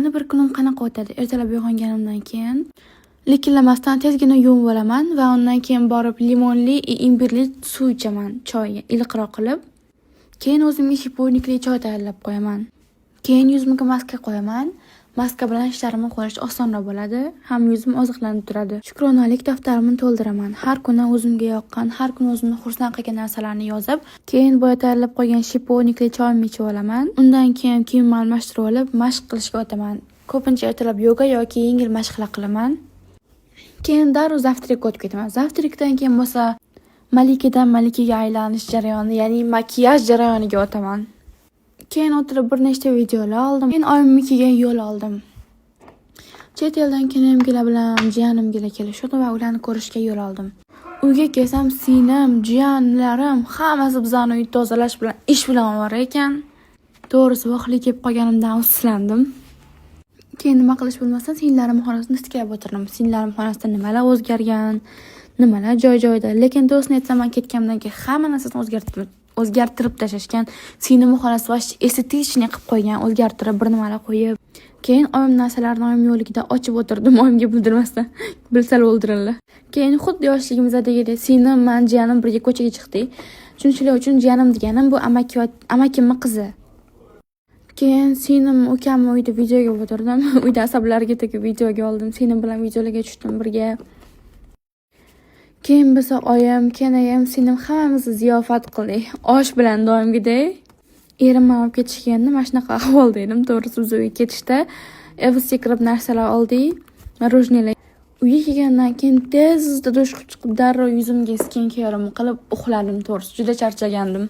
Yana bir kunim qanaqa o'tadi? Ertalab uyg'onganimdan keyin likillamasdan tezgina yuvib olaman va undan keyin borib limonli, imbirli suv ichaman, choy iliqroq qilib. Keyin o'zimga shifonikli choy tayyorlab qo'yaman. Keyin yuzimga maska qo'yaman. Maska bilan ishlarimni qilish osonroq bo'ladi, ham yuzim oziqlanib turadi. Shukronalik daftarimni to'ldiraman. Har kuni o'zimga yoqqan, har kuni o'zimni xursand qilgan narsalarni yozib, keyin boya tayyorlab qo'ygan shifonikli choyimni ichib olaman. Undan keyin kiyimimni almashtirib olib, mashq qilishga o'taman. Ko'pincha ertalab yoga yoki yengil mashqlar qilaman. Keyin darrov zavtrikka o'tib ketaman. Zavtrikdan keyin bo'lsa malikadan malikaga aylanish jarayoni, ya'ni makiyaj jarayoniga o'taman. Keyin o'tirib bir nechta videolar oldim. Keyin oyimnikiga yo'l oldim. Chet eldan kelinimlar bilan jiyanimlar kelishdi va ularni ko'rishga yo'l oldim. Uyga kelsam singlim, jiyanlarim hammasi bizani uyni tozalash bilan ish bilan bor ekan. To'g'risi vohli kelib qolganimdan afsuslandim. Keyin nima qilish bilmasdan singlarim xonasini tiklab o'tirdim. Singlarim xonasida nimalar o'zgargan, nimalar joy-joyida. Lekin to'g'risini aytsam, men ketgandan keyin hamma narsani o'zgartirib tashashgan. Singlim xonasi va estetikchni qilib qo'ygan, o'zgartirib bir nimalar qo'yib. Keyin oyim narsalarni oyim yo'ligida ochib o'tirdim, oyimga bildirmasdan. Bilsalar o'ldiringlar. Keyin xuddi yoshligimizdagidek singlim, men jiyanim birga ko'chaga chiqdik. Shunchalar uchun jiyanim deganim bu amakimning qizi. Keyin singlim ukamni uyda videoga o'tirdim. Uyda asablarga tegib videoga oldim. Singlim bilan videolarga tushdim birga. Keyin biz oyim, kenayam, singlim hammamiz ziyofat qildik. Osh bilan doimgidek. Erim olib ketishganda mana shunaqa ahvolda edim. To'g'risi biz uyga ketishda evsga kirib narsalar oldik. Marojnilar. Uyga kelgandan keyin tezda dush chiqib darrov yuzimga skin care'imni qilib uxladim to'g'risi. Juda charchagandim.